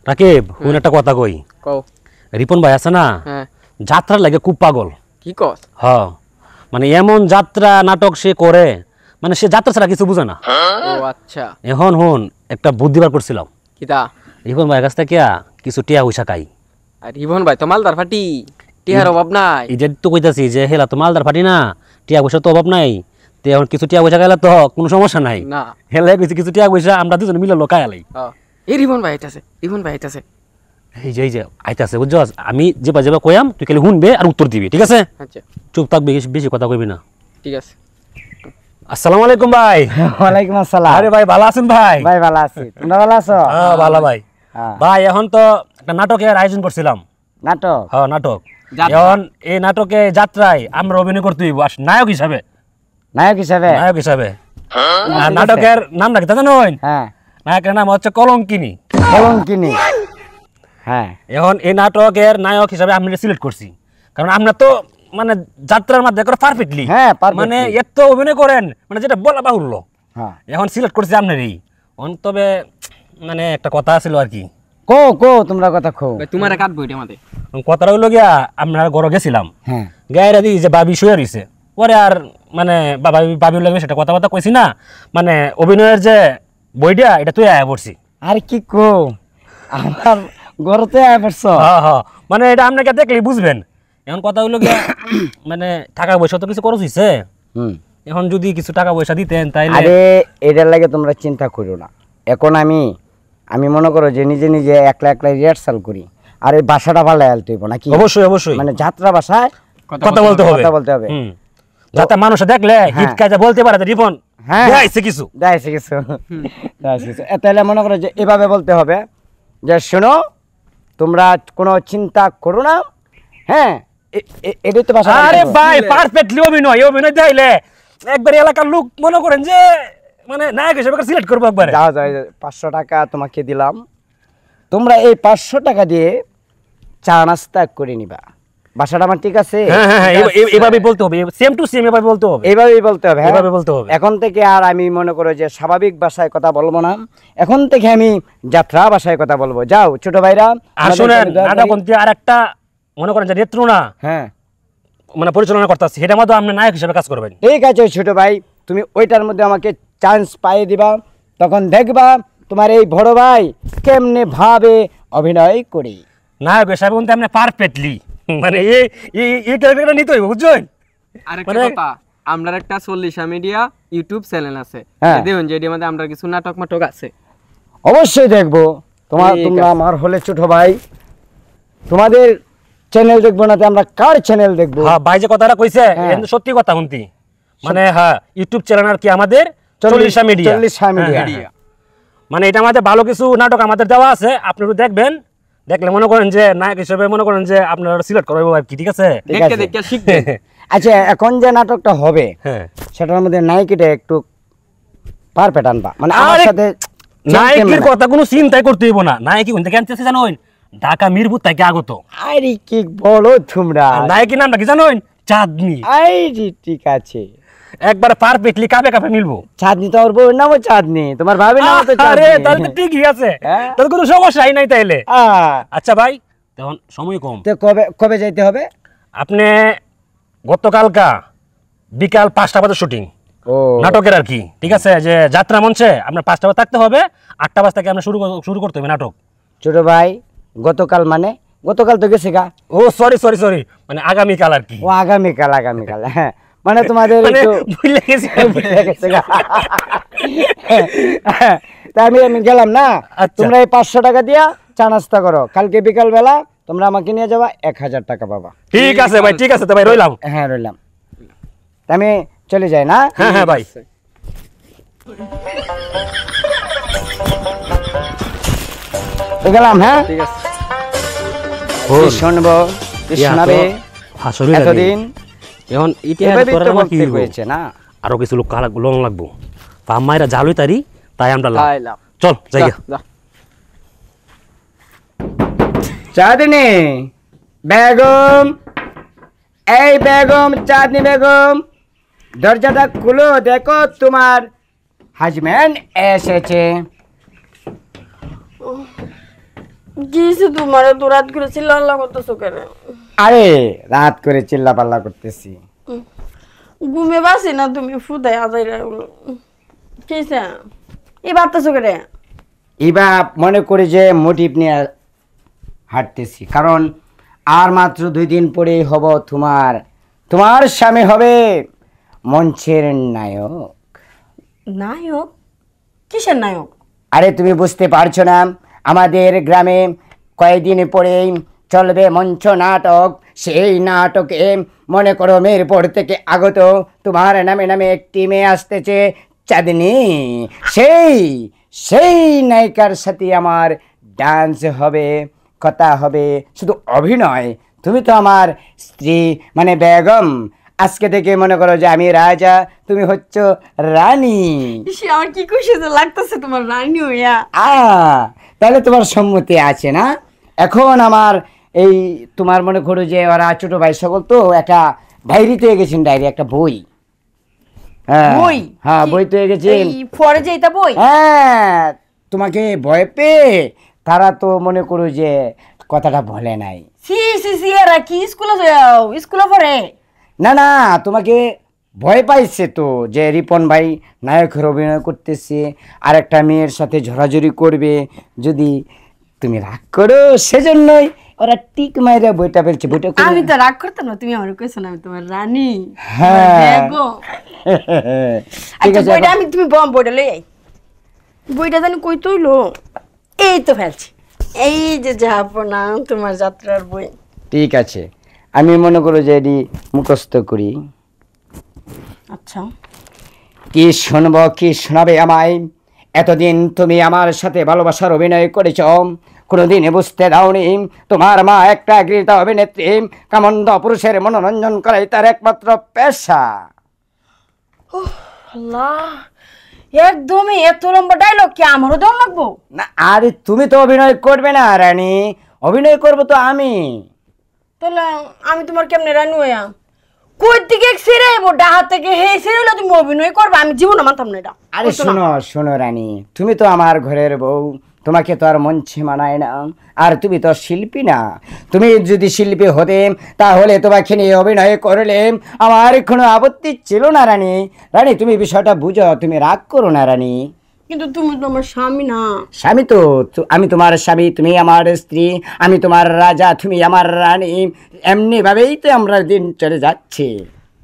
রাকিব হুন একটা কথা কই কও রিপন ভাই আছে না হ্যাঁ যাত্রার লাগে খুব পাগল কি কস হ্যাঁ মানে এমন যাত্রা নাটক সে করে মানে সে যাত্রা ছাড়া কিছু বুঝে না ও আচ্ছা এখন হুন একটা বুদ্ধি বার করছিলাম কিতা রিপন ভাইয়ের কাছ থেকে কিছু টিয়া পয়সা খাই আর রিবন ভাই তো মালদার ফাটি টিহার অভাব নাই এই যে তো কইতাছি যে হেলা তো মালদার ফাটি না টিয়া পয়সা তো অভাব নাই তে এখন কিছু টিয়া পয়সা খাইলে তো কোনো সমস্যা নাই না হেলে কিছু কিছু টিয়া পয়সা আমরা দুজন মিলে লোকায়ালাই এই রিবন ভাই আইতাছে রিবন ভাই আইতাছে এই যে আইতাছে বুঝছো আমি যেবা যেবা কইয়াম তুই খালি শুনবে আর উত্তর দিবি ঠিক আছে আচ্ছা চুপ থাকবি বেশি কথা কইবি না ঠিক আছে আসসালামু আলাইকুম ভাই ওয়ালাইকুম আসসালাম। আরে ভাই ভালো আছেন ভাই ভাই ভালো আছি, তোমরা ভালো আছো? হ্যাঁ ভালো ভাই হ্যাঁ। ভাই এখন তো একটা নাটকের আয়োজন করছিলাম নাটক? হ্যাঁ নাটক যাত্রা। এখন এই নাটকে যাত্রায় আমরা অভিনয় করতে হইব নায়ক হিসাবে নায়ক হিসাবে? নায়ক হিসাবে ঠিক আছে। নাটকের নাম রাখতে জানেন হ্যাঁ। নায়কের নাম হচ্ছে কলঙ্কিনী কলঙ্কিনী। হ্যাঁ। এখন এই নাটকের নায়ক হিসাবে আমরা সিলেক্ট করছি কারণ আমরা তো মানে যাত্রার মধ্যে করে পারফেক্টলি হ্যাঁ, perfectly। মানে এত অভিনয় করেন মানে যেটা বলা বাহুল্য হ্যাঁ। এখন সিলেক্ট করছি আপনারই তবে মানে একটা কথা ছিল আর কি কো কো তোমরা কথা কো। ভাই তোমারে কাটবো এটা আমাদের কথাটা হইলো গিয়া আমরা ঘরে গেছিলাম হ্যাঁ। গায়েরা দিই যে বাবি শুয়ে রইছে পরে আর মানে বাবির লাগে সেটা কথাবার্তা কইছি না মানে অভিনয়ের যে বইটা এটা তুই আয়া পড়ছি আর কি কো আমার ঘরতে আয় পড়ছো? হ্যাঁ হ্যাঁ মানে এটা আপনাকে দেখলেই বুঝবেন এখন কথা হইলো গিয়া মানে টাকা পয়সা তো কিছু খরচ হইছে হুম। এখন যদি কিছু টাকা পয়সা দিতেন তাইলে আরে এটার লাগে তোমরা চিন্তা করো না। এখন আমি মনে করো যে নিজে নিজে একলা একলা রিহার্সাল করি আর এই ভাষাটা ভালো আলতে হইব নাকি? অবশ্যই অবশ্যই মানে যাত্রা ভাষায় কথা বলতে হবে কথা বলতে হবে। হুম। যাতে মানুষ দেখলে হিট কাজে বলতে পারে যে রিপন হ্যাঁ। দেখাইছে কিছু দেখাইছে কিছু দেখাইছে কিছু। তাহলে মনে করো যে এভাবে বলতে হবে যে শোনো তোমরা কোনো চিন্তা করো না। হ্যাঁ, এটাই তো ভাষা। আরে ভাই পারফেক্টলি অভিনয় দেখাইলে একবার এলাকার লোক মনে করেন যে মানে নায়ক হিসেবে সিলেক্ট করবো একবারে যাও যাও, 500 টাকা তোমাকে দিলাম, তোমরা এই 500 টাকা দিয়ে চা নাস্তা করে নিবা। ভাষাটা আমার ঠিক আছে? হ্যাঁ হ্যাঁ হ্যাঁ, এভাবে বলতে হবে সেম টু সেম এভাবে বলতে হবে এইভাবেই বলতে হবে। হ্যাঁ? এভাবে বলতে হবে। এখন থেকে আর আমি মনে করো যে স্বাভাবিক ভাষায় কথা বলবো না, এখন থেকে আমি যাত্রা ভাষায় কথা বলবো। যাও ছোট ভাইরা আর শুনেন নাটক আর একটা মনে করেন যে নেত্র না হ্যাঁ মানে পরিচালনা করতেছে সেটা মধ্যে আপনি নায়ক হিসেবে কাজ করবেন ঠিক আছে ছোট ভাই, তুমি ওইটার মধ্যে আমাকে চান্স পাইয়ে দিবা, তখন দেখবা তোমার এই বড় ভাই কেমনে ভাবে অভিনয় করি। নায়ক হিসাবে কিন্তু আপনি পারফেক্টলি মানে এই ক্যারেক্টারটা নিতে হইব বুঝছেন আরেকটা মানে- কথা আমরার একটা 40 মিডিয়া ইউটিউব চ্যানেল আছে হ্যাঁ। দেখুন যে এর মধ্যে আমরা কিছু নাটক মাটক আছে অবশ্যই দেখবো। ঠিক তোমরা আছে। আমার হলে ছোট ভাই, তোমাদের চ্যানেল দেখবো না তো আমরা কার চ্যানেল দেখবো? হ্যাঁ ভাই যে কথাটা কইছে হ্যাঁ। এটা কিন্তু সত্যি কথা শুনতি মানে হ্যাঁ ইউটিউব চ্যানেল আর কি আমাদের 40 মিডিয়া 40 মিডিয়া। মানে এটা আমাদের ভালো কিছু নাটক আমাদের দেওয়া আছে আপনারা দেখবেন দেখলে মনে করেন যে নায়ক হিসেবে মনে করেন যে আপনারা সিলেক্ট করবো আর কি ঠিক আছে ঠিক দেখতে আছে। দেখতে শিখবে আচ্ছা, এখন যে নাটকটা হবে হ্যাঁ সেটার মধ্যে নায়িকাটা একটু পারফেক্ট আনবা, মানে আমার আরে, সাথে নায়কের কথা কোনো চিন্তাই করতে হইব না নায়কি কোন থেকে আনতেছে জানোই ঢাকা মিরপুর থেকে আগত আরে কি বলো তোমরা? আর নায়কের নামটা কি জানোই চাঁদনি আরে ঠিক আছে, একবার পারফেক্টলি কাপে কাপে মিলবো চাঁদনি তো ওর বউর নামও চাঁদনি, তোমার ভাবির নামও তো আরে চাঁদনি। তাহলে তো ঠিকই আছে হ্যাঁ। তাহলে কোনো সমস্যাই নাই তাইলে আহ, আচ্ছা ভাই তখন সময় কম তো কবে কবে যাইতে হবে? আপনি গতকালকা বিকাল 5টা বাজে শুটিং ও নাটকের আর কি ঠিক আছে যে যাত্রা মঞ্চে আপনার 5টা বাজে থাকতে হবে 8টা বাজে থেকে আমরা শুরু করতে হবে নাটক ছোট ভাই, গতকাল মানে গতকাল তো গেছে গা। ও সরি মানে আগামীকাল আর কি ও আগামীকাল হ্যাঁ, মানে তোমাদের মানে একটু ভুলে গেছি ভুলে গেছে গা। তা আমি গেলাম না। আচ্ছা। তোমরা এই 500 টাকা দিয়া চা নাস্তা করো, কালকে বিকাল বেলা তোমরা আমাকে নিয়ে যাবা, 1000 টাকা পাবা। ঠিক আছে ভাই ঠিক আছে তো ভাই রইলাম হ্যাঁ রইলাম, তা আমি চলে যাই না? হ্যাঁ হ্যাঁ ভাই তো গেলাম। হ্যাঁ, ঠিক আছে কি শুনবো কি শোনাবে আসলে এতদিন? এখন ইতিহাস এভাবেই করার তো আমার কি বলতে হইব? হয়েছে না? আরো কিছু লোক লং লাগবো পাম্মাইরা জালুই তারি তাই আমরা লাভ। তাইলাম চল জায়গা যা চাঁদনি বেগম, এই বেগম, চাঁদনি বেগম, দরজাটা খুলো, দেখো তোমার হাজবেন্ড এসেছে। কিছু তোমার তো রাত করে চিল্লা করতেছো কেন? আরে রাত করে চিল্লা পাল্লা করতেছি। ঘুমে বাসি না তুমি ফুদাই আজাইরা কিসা এই বার্তাছো কেন? এবার মনে করি যে মোটিভ নিয়ে হাঁটতেছি, কারণ আর মাত্র 2 দিন পরেই হব তোমার স্বামী হবে মঞ্চের নায়ক। নায়ক? কিসের নায়ক? আরে তুমি বুঝতে পারছো না, আমাদের গ্রামে কয়েকদিন পরেই চলবে মঞ্চ নাটক। সেই নাটকে মনে করো মিরপুর থেকে আগত তোমার নামে নামে একটি মেয়ে আসতেছে, চাঁদনি। সেই নায়িকার সাথে আমার ডান্স হবে, কথা হবে, শুধু অভিনয়। তুমি তো আমার স্ত্রী মানে বেগম। আজকে থেকে মনে করো যে আমি রাজা, তুমি হচ্ছ রানী। ইসে আমার কি খুশি যে লাগতেছে তোমার রানী হইয়া। তাহলে তোমার সম্মতি আছে না? এখন আমার এই তোমার মনে করো যে ওরা ছোট ভাই সকল তো একটা ডায়েরি তৈরি গেছেন, ডায়েরি একটা বই। বই? হ্যাঁ, বই তৈরি গেছেন। এই পরে যে এটা বই? হ্যাঁ, তোমাকে ভয় পেয়ে তারা তো মনে করো যে কথাটা বলে নাই। সি এরা কি স্কুলে পড়ে? না, তোমাকে ভয় পাইছে তো, যে রিপন ভাই নায়কের অভিনয় করতেছে আর একটা মেয়ের সাথে ঝরাঝরি করবে, যদি তুমি রাগ করো সেজন্যই ওরা টিক মাইরা বইটা ফেলছে। বইটা আমি তো রাগ করতাম না, তুমি আমার কইছো না আমি তোমার রানী। হ্যাঁ ঠিক আচ্ছা আছে। বইটা তুমি বইটা লই আই। বইটা জানি কই তৈলো, এই তো ফেলছি। এই যে যাপনা তোমার যাত্রার বই। ঠিক আছে, আমি মনে করো যে এটি মুখস্থ করি। আচ্ছা, কি শুনবো, কি শোনাবে আমায়? এতদিন তুমি আমার সাথে ভালোবাসার অভিনয় করেছ, কোনোদিন বুঝতে দাওনি তোমার মা একটা গৃহীত অভিনেত্রী, কামন্দ পুরুষের মনোরঞ্জন করাই তার একমাত্র পেশা। আল্লাহ, একদমই এত লম্বা ডায়লগ কি আমারও দম লাগবো? না, আরে তুমি তো অভিনয় করবে না রানী, অভিনয় করবো তো আমি। তাহলে আমি তোমার কেমনে রানী হইয়া? কই দিকে ছিড়াইব ডাহা থেকে হে ছিড়াইলে তুমি অভিনয় করবে? আমি জীবনে মানতাম না এটা। আরে শোনো রানী, তুমি তো আমার ঘরের বউ, তোমাকে তো আর মঞ্চে মানায় না। আর তুমি তো শিল্পী না। তুমি যদি শিল্পী হতে তাহলে তোমাকে নিয়ে অভিনয় করলে আমার কোনো আপত্তি ছিল না রানী। রানী তুমি বিষয়টা বুঝো, তুমি রাগ করো না রানী। কিন্তু তুমি তো আমার স্বামী না। স্বামী তো আমি তোমার স্বামী, তুমি আমার স্ত্রী, আমি তোমার রাজা, তুমি আমার রানী। এমনি ভাবেই তো আমরা দিন চলে যাচ্ছে।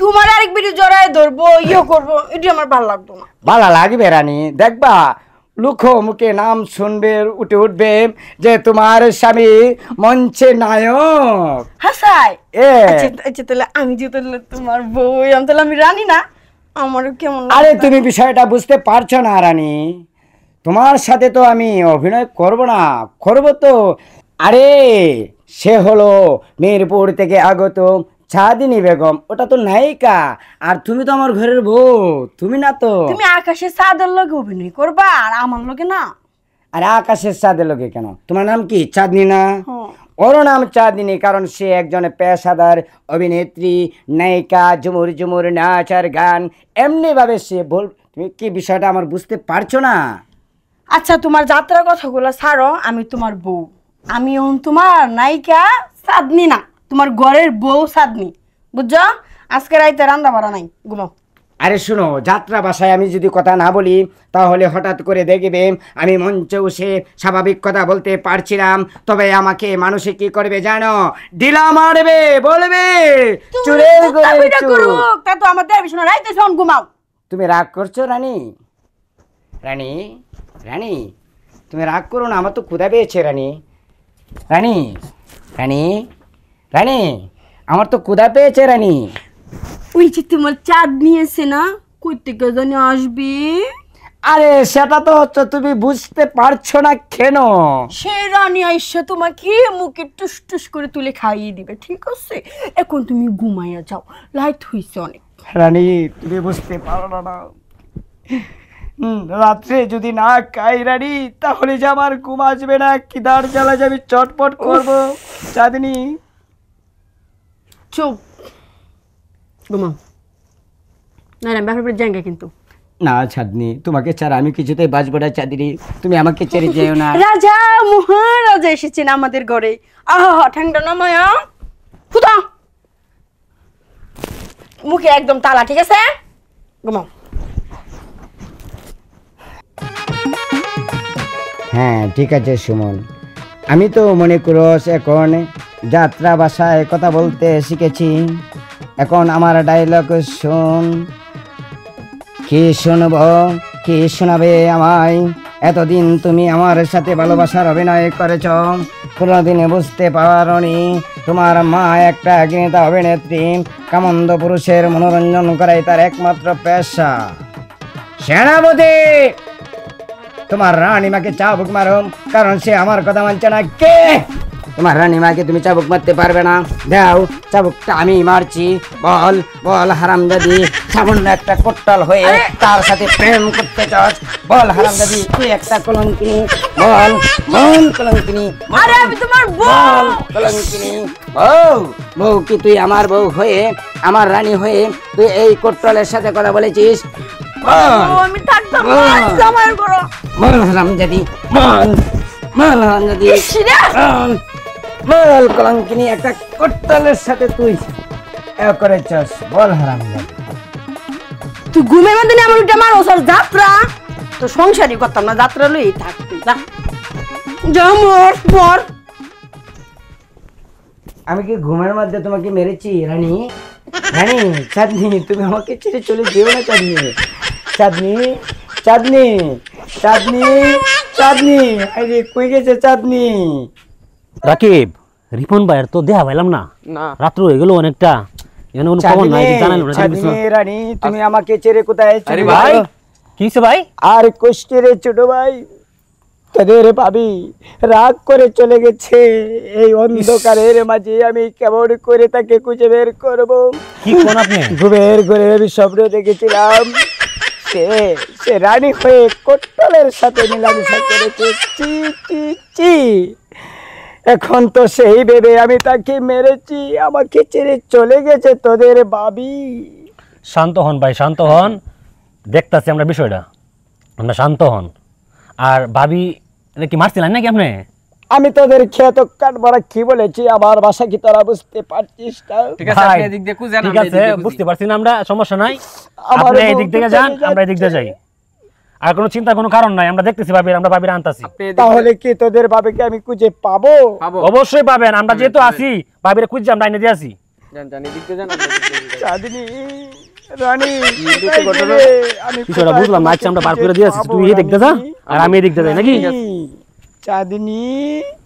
তোমার আরেক বিড়ি জড়ায় ধরবো, ইয়ে করবো, এটা আমার ভালো লাগতো না। ভালো লাগবে রানী, দেখবা লুক মুখে নাম শুনবে, উঠবে যে তোমার স্বামী মঞ্চে নায়ক। হাসাই এ আচ্ছা তাহলে আমি যে তাহলে তোমার বউ, আমি তাহলে আমি রানী না? আমার কেমন আরে তুমি বিষয়টা বুঝতে পারছো না রানী, তোমার সাথে তো আমি অভিনয় করব না, করব তো। আরে সে হলো মিরপুর থেকে আগত চাঁদিনী বেগম, ওটা তো নায়িকা। আর তুমি তো আমার ঘরের বউ, তুমি না তো। তুমি আকাশে চাঁদের লগে অভিনয় করবা আর আমার লগে না? আরে আকাশের চাঁদের লোকে কেন? তোমার নাম কি চাঁদনি না? হ্যাঁ। ওর নাম চাঁদনি কারণ সে একজন পেশাদার অভিনেত্রী, নায়িকা, ঝুমুর ঝুমুর নাচ আর গান এমনি ভাবে সে বল। তুমি কি বিষয়টা আমার বুঝতে পারছো না? আচ্ছা তোমার যাত্রার কথাগুলো ছাড়ো, আমি তোমার বউ। আমি তোমার নায়িকা চাঁদনি না, তোমার ঘরের বউ চাঁদনি, বুঝছো? আজকে রাইতে রান্না বাড়া নাই, ঘুমাও। আরে শোনো, যাত্রা ভাষায় আমি যদি কথা না বলি তাহলে হঠাৎ করে দেখবে আমি মঞ্চে বসে স্বাভাবিক কথা বলতে পারছিলাম, তবে আমাকে মানুষে কি করবে জানো? ডিলা মারবে, বলবে চুরের ঘরের চোর। তা তো আমার দেয় শোনো, রাইতে শোন, ঘুমাও। তুমি রাগ করছো রানী? রানী রানী তুমি রাগ করো না, আমার তো ক্ষুধা পেয়েছে রানী। রানী রানী রানী আমার তো ক্ষুধা পেয়েছে রানী। ওই যে তোমার চাঁদ নিয়েছে না, কই থেকে জানি আসবি? আরে সেটা তো হচ্ছে তুমি বুঝতে পারছো না কেন? সে রানী আইসা তোমাকে মুখে টুস টুস করে তুলে খাইয়ে দিবে, ঠিক আছে? এখন তুমি ঘুমাইয়া যাও, লাইট হইছে অনেক। রানী তুমি বুঝতে পারো না, রাত্রে যদি না খাই রানী তাহলে যে আমার ঘুম আসবে না, খিদার জ্বালা যাবি চটপট করবো। চাঁদনি চুপ, ঘুমাও। না না ব্যাপার জায়গা কিন্তু না চাঁদনি, তোমাকে ছাড়া আমি কিছুতেই বাঁচবো না চাঁদনি, তুমি আমাকে ছেড়ে যেও না। রাজা মহারাজা এসেছেন আমাদের ঘরে। আহা ঠান্ডা না মায়া, ফুটা মুখে একদম তালা, ঠিক আছে? ঘুমাও। হ্যাঁ ঠিক আছে সুমন, আমি তো মনে করস এখন যাত্রা ভাষায় কথা বলতে শিখেছি। এখন আমার ডায়লগ শোন। কি শুনব, কি শোনাবে আমায়? এতদিন তুমি আমার সাথে ভালোবাসার অভিনয় করেছ, কোনোদিনে বুঝতে পারোনি তোমার মা একটা অভিনেতা অভিনেত্রী, কামন্দ পুরুষের মনোরঞ্জন করাই তার একমাত্র পেশা। সেনাপতি, তোমার রানীমাকে চাবুক মারো, কারণ সে আমার কথা মানছে না। কে? তোমার রানীমাকে তুমি চাবুক মারতে পারবে না। দাও চাবুকটা, আমি মারছি। বল বল হারামজাদি, সামান্য একটা কোট্টাল হয়ে তার সাথে প্রেম করতে চাস? বল হারামজাদি, তুই একটা কলঙ্কিনী। বল বল কলঙ্কিনী, আরে আমি তোমার বউ। বল কলঙ্কিনী। বউ, বউ কি তুই আমার বউ হয়ে, আমার রানী হয়ে তুই এই কোট্টালের সাথে কথা বলেছিস? বল আমি থাকতাম বল। জামাইয়ের ঘরে। বল হারামজাদি, বল বল হারামজাদি, বল বল কলঙ্কিনী, একটা কোট্টালের সাথে তুই করেছস? বল হারামজাদি। তুই ঘুমের মধ্যে আমার উঠে আমার ওসব যাত্রা তো সংসারই করতাম না, যাত্রা লই থাক তুই, যা যা মর মর। আমি কি ঘুমের মধ্যে তোমাকে মেরেছি রানী? রানী চাঁদনি, তুমি আমাকে ছেড়ে চলে যেও না চাঁদনি। চাঁদনি চাঁদনি চাঁদনি চাঁদনি, আরে কই গেছে চাঁদনি? রাকিব, রিপন ভাইয়ের তো দেহা পাইলাম না, না রাত্র হয়ে গেল অনেকটা, এখানে কোনো খবর নাই, জানাইলো না। চাঁদনি রানী, তুমি আমাকে ছেড়ে কোথায় চলে আরে ভাই গেছো? কি হইছে ভাই? আর কষ্টের ছোট ভাই তোদের ভাবি রাগ করে চলে গেছে। এই অন্ধকারের মাঝে আমি কেমন করে তাকে খুঁজে বের করব? কি কোন আপনি? ঘুমের ঘরে আমি স্বপ্ন দেখেছিলাম সে সে রানী হয়ে কোট্টালের সাথে মেলামেশা করেছে। চি চি চি, এখন তো সেই ভেবে আমি তাকে মেরেছি, আমাকে ছেড়ে চলে গেছে তোদের ভাবি। শান্ত হন ভাই, শান্ত হন, দেখতাছি আমরা বিষয়টা, আমরা শান্ত হন। আর ভাবি এটা কি মারছিলেন নাকি আপনি? আমি তোদের খেয়ে তো কাঠ মারা কি বলেছি, আমার ভাষা কি তোরা বুঝতে পারছিস না? ঠিক আছে, ভাই, আপনি এদিক দিয়ে খুঁজেন, ঠিক আমরা আছে, এদিক দিয়ে খুঁজি। বুঝতে পারছি না আমরা, সমস্যা নাই। আমার আপনি এই বউ দিক থেকে তো যান, চলে আমরা এই দিক দিয়ে যাই। যাচ্ছে। আর কোনো চিন্তার কোনো কারণ নাই, আমরা দেখতেছি ভাবির, আমরা ভাবির আনতাছি। আপনি এদিক তাহলে কি তোদের ভাবিকে আমি খুঁজে পাবো? দিয়ে পাবো। অবশ্যই পাবেন, আমরা যেহেতু আছি ভাবিরে খুঁজে আমরা এনে দিয়ে আসি। যান যান, এদিক দিয়ে যান, আমরা এদিক দিয়ে যাই। চাঁদনি রানী, দিতে কোথায় ঘটনা? গেলে? আমি বিষয়টা কোথায় বুঝলাম না, তোমাকে আচ্ছা আমরা বার খুঁজে করে দিয়ে আসি, পাবো, তুই এই দিক দিয়ে যা রানী? আর আমি এই দিক দিয়ে যাই নাকি? চাঁদনি